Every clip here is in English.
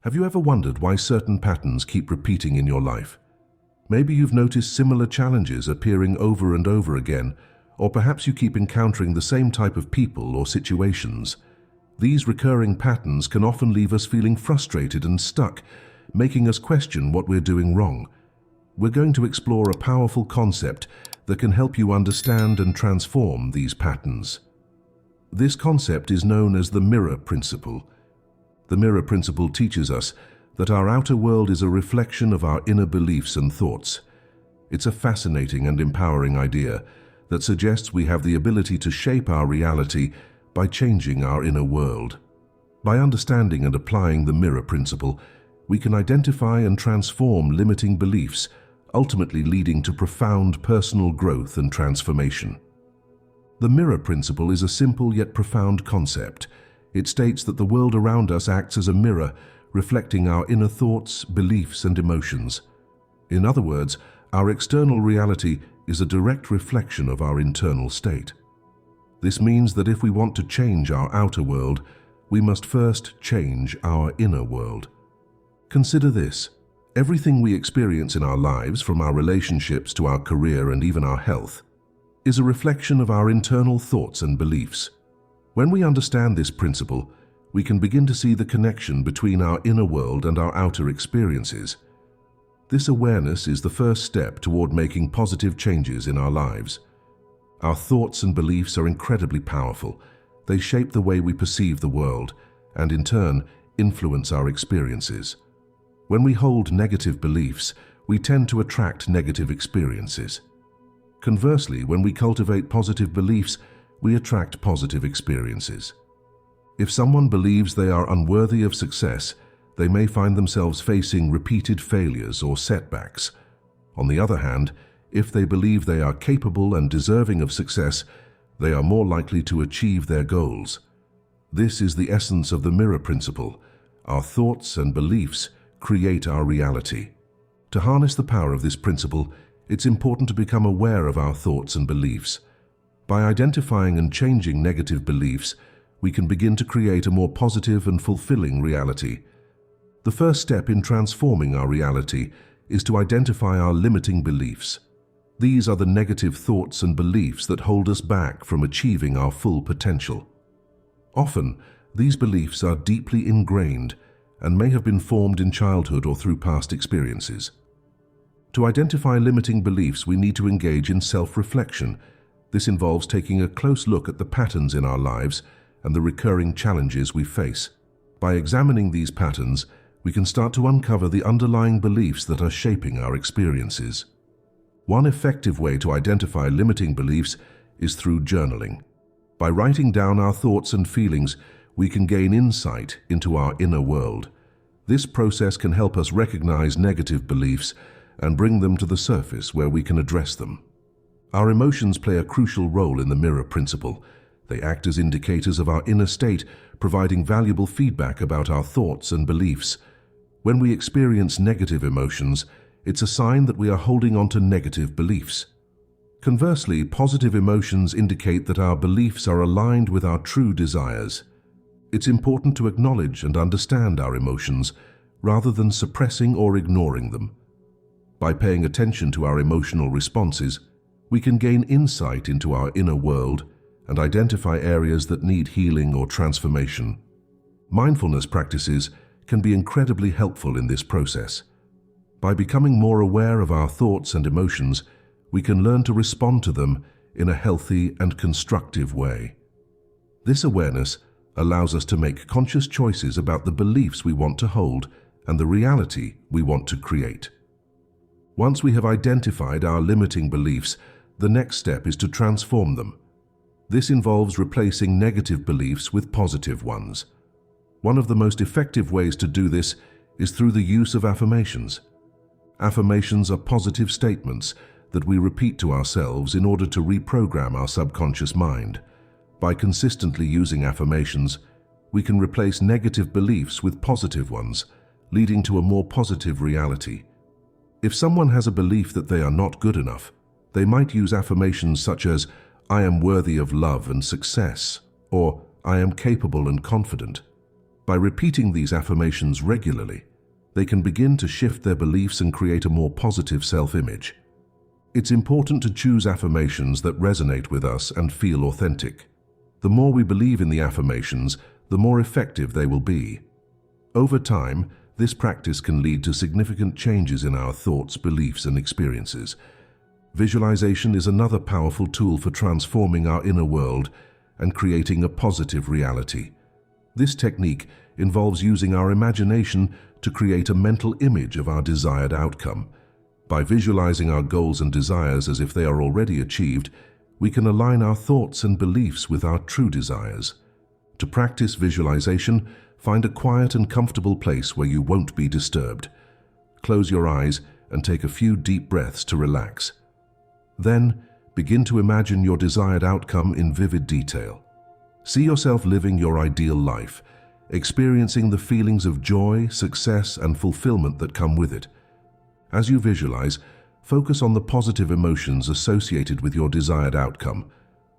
Have you ever wondered why certain patterns keep repeating in your life? Maybe you've noticed similar challenges appearing over and over again, or perhaps you keep encountering the same type of people or situations. These recurring patterns can often leave us feeling frustrated and stuck, making us question what we're doing wrong. We're going to explore a powerful concept that can help you understand and transform these patterns. This concept is known as the mirror principle. The mirror principle teaches us that our outer world is a reflection of our inner beliefs and thoughts. It's a fascinating and empowering idea that suggests we have the ability to shape our reality by changing our inner world. By understanding and applying the mirror principle, we can identify and transform limiting beliefs, ultimately leading to profound personal growth and transformation. The mirror principle is a simple yet profound concept. It states that the world around us acts as a mirror, reflecting our inner thoughts, beliefs, and emotions. In other words, our external reality is a direct reflection of our internal state. This means that if we want to change our outer world, we must first change our inner world. Consider this. Everything we experience in our lives, from our relationships to our career and even our health, is a reflection of our internal thoughts and beliefs. When we understand this principle, we can begin to see the connection between our inner world and our outer experiences. This awareness is the first step toward making positive changes in our lives. Our thoughts and beliefs are incredibly powerful. They shape the way we perceive the world and, in turn, influence our experiences. When we hold negative beliefs, we tend to attract negative experiences. Conversely, when we cultivate positive beliefs, we attract positive experiences. If someone believes they are unworthy of success, they may find themselves facing repeated failures or setbacks. On the other hand, if they believe they are capable and deserving of success, they are more likely to achieve their goals. This is the essence of the mirror principle. Our thoughts and beliefs create our reality. To harness the power of this principle, it's important to become aware of our thoughts and beliefs. By identifying and changing negative beliefs, we can begin to create a more positive and fulfilling reality. The first step in transforming our reality is to identify our limiting beliefs. These are the negative thoughts and beliefs that hold us back from achieving our full potential. Often, these beliefs are deeply ingrained and may have been formed in childhood or through past experiences. To identify limiting beliefs, we need to engage in self-reflection. This involves taking a close look at the patterns in our lives and the recurring challenges we face. By examining these patterns, we can start to uncover the underlying beliefs that are shaping our experiences. One effective way to identify limiting beliefs is through journaling. By writing down our thoughts and feelings, we can gain insight into our inner world. This process can help us recognize negative beliefs and bring them to the surface where we can address them. Our emotions play a crucial role in the mirror principle. They act as indicators of our inner state, providing valuable feedback about our thoughts and beliefs. When we experience negative emotions, it's a sign that we are holding on to negative beliefs. Conversely, positive emotions indicate that our beliefs are aligned with our true desires. It's important to acknowledge and understand our emotions rather than suppressing or ignoring them. By paying attention to our emotional responses, we can gain insight into our inner world and identify areas that need healing or transformation. Mindfulness practices can be incredibly helpful in this process. By becoming more aware of our thoughts and emotions, we can learn to respond to them in a healthy and constructive way. This awareness allows us to make conscious choices about the beliefs we want to hold and the reality we want to create. Once we have identified our limiting beliefs, the next step is to transform them. This involves replacing negative beliefs with positive ones. One of the most effective ways to do this is through the use of affirmations. Affirmations are positive statements that we repeat to ourselves in order to reprogram our subconscious mind. By consistently using affirmations, we can replace negative beliefs with positive ones, leading to a more positive reality. If someone has a belief that they are not good enough, they might use affirmations such as, "I am worthy of love and success," or "I am capable and confident." By repeating these affirmations regularly, they can begin to shift their beliefs and create a more positive self-image. It's important to choose affirmations that resonate with us and feel authentic. The more we believe in the affirmations, the more effective they will be. Over time, this practice can lead to significant changes in our thoughts, beliefs, and experiences. Visualization is another powerful tool for transforming our inner world and creating a positive reality. This technique involves using our imagination to create a mental image of our desired outcome. By visualizing our goals and desires as if they are already achieved, we can align our thoughts and beliefs with our true desires. To practice visualization, find a quiet and comfortable place where you won't be disturbed. Close your eyes and take a few deep breaths to relax. Then, begin to imagine your desired outcome in vivid detail. See yourself living your ideal life, experiencing the feelings of joy, success, and fulfillment that come with it. As you visualize, focus on the positive emotions associated with your desired outcome.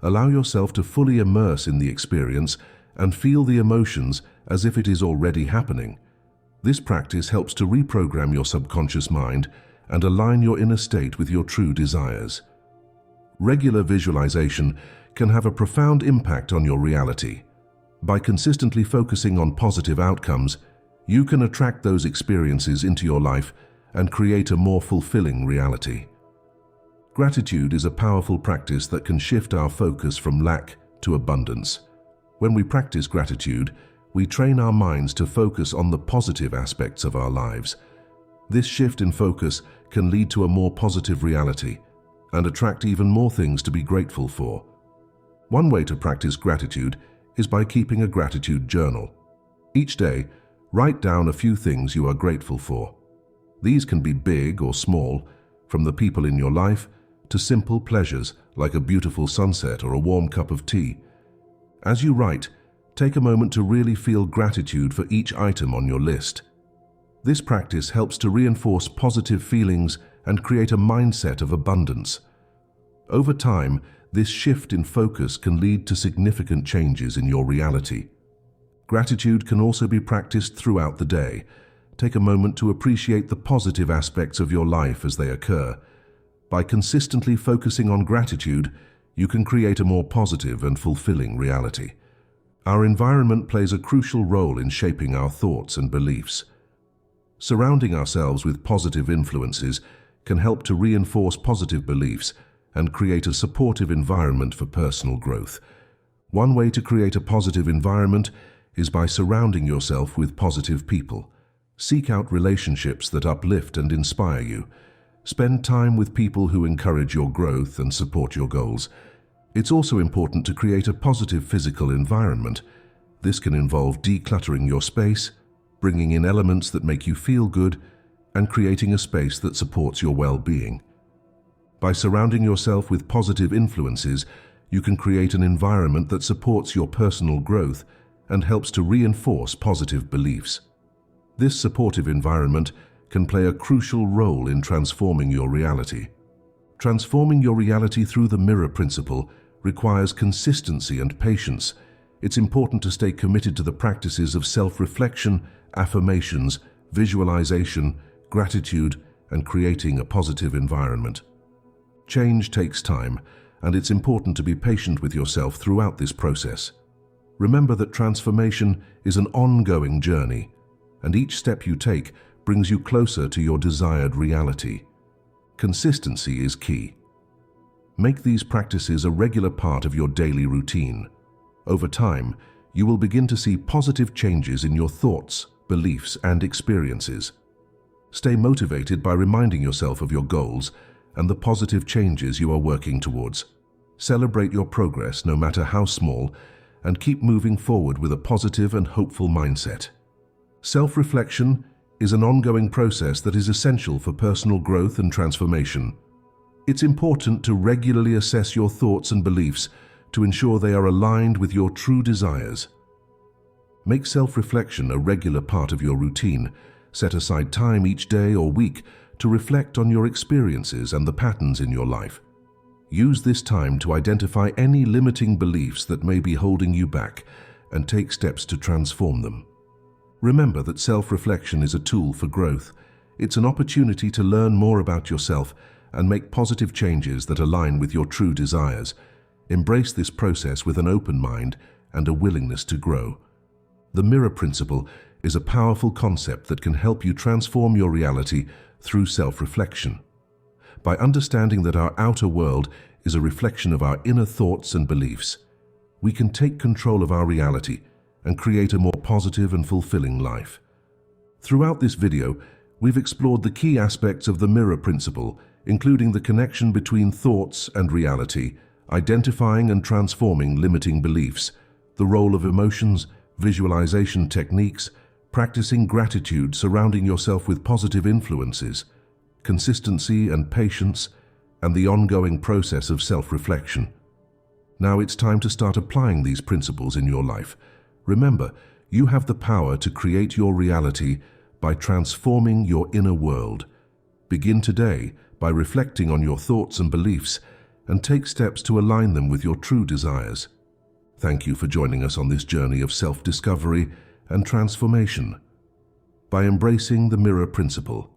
Allow yourself to fully immerse in the experience and feel the emotions as if it is already happening. This practice helps to reprogram your subconscious mind and align your inner state with your true desires. Regular visualization can have a profound impact on your reality. By consistently focusing on positive outcomes, you can attract those experiences into your life and create a more fulfilling reality. Gratitude is a powerful practice that can shift our focus from lack to abundance. When we practice gratitude, we train our minds to focus on the positive aspects of our lives. This shift in focus can lead to a more positive reality and attract even more things to be grateful for. One way to practice gratitude is by keeping a gratitude journal. Each day, write down a few things you are grateful for. These can be big or small, from the people in your life to simple pleasures like a beautiful sunset or a warm cup of tea. As you write, take a moment to really feel gratitude for each item on your list. This practice helps to reinforce positive feelings and create a mindset of abundance. Over time, this shift in focus can lead to significant changes in your reality. Gratitude can also be practiced throughout the day. Take a moment to appreciate the positive aspects of your life as they occur. By consistently focusing on gratitude, you can create a more positive and fulfilling reality. Our environment plays a crucial role in shaping our thoughts and beliefs. Surrounding ourselves with positive influences can help to reinforce positive beliefs and create a supportive environment for personal growth. One way to create a positive environment is by surrounding yourself with positive people. Seek out relationships that uplift and inspire you. Spend time with people who encourage your growth and support your goals. It's also important to create a positive physical environment. This can involve decluttering your space, bringing in elements that make you feel good, and creating a space that supports your well-being. By surrounding yourself with positive influences, you can create an environment that supports your personal growth and helps to reinforce positive beliefs. This supportive environment can play a crucial role in transforming your reality. Transforming your reality through the mirror principle requires consistency and patience. It's important to stay committed to the practices of self-reflection, affirmations, visualization, gratitude, and creating a positive environment. Change takes time, and it's important to be patient with yourself throughout this process. Remember that transformation is an ongoing journey, and each step you take brings you closer to your desired reality. Consistency is key. Make these practices a regular part of your daily routine. Over time, you will begin to see positive changes in your thoughts, beliefs, and experiences. Stay motivated by reminding yourself of your goals and the positive changes you are working towards. Celebrate your progress, no matter how small, and keep moving forward with a positive and hopeful mindset. Self-reflection is an ongoing process that is essential for personal growth and transformation. It's important to regularly assess your thoughts and beliefs to ensure they are aligned with your true desires. Make self-reflection a regular part of your routine. Set aside time each day or week to reflect on your experiences and the patterns in your life. Use this time to identify any limiting beliefs that may be holding you back and take steps to transform them. Remember that self-reflection is a tool for growth. It's an opportunity to learn more about yourself and make positive changes that align with your true desires. Embrace this process with an open mind and a willingness to grow. The mirror principle is a powerful concept that can help you transform your reality through self-reflection. By understanding that our outer world is a reflection of our inner thoughts and beliefs, we can take control of our reality and create a more positive and fulfilling life. Throughout this video, we've explored the key aspects of the mirror principle, including the connection between thoughts and reality, identifying and transforming limiting beliefs, the role of emotions, visualization techniques, practicing gratitude, surrounding yourself with positive influences, consistency and patience, and the ongoing process of self-reflection. Now it's time to start applying these principles in your life. Remember, you have the power to create your reality by transforming your inner world. Begin today by reflecting on your thoughts and beliefs and take steps to align them with your true desires. Thank you for joining us on this journey of self-discovery and transformation. By embracing the mirror principle,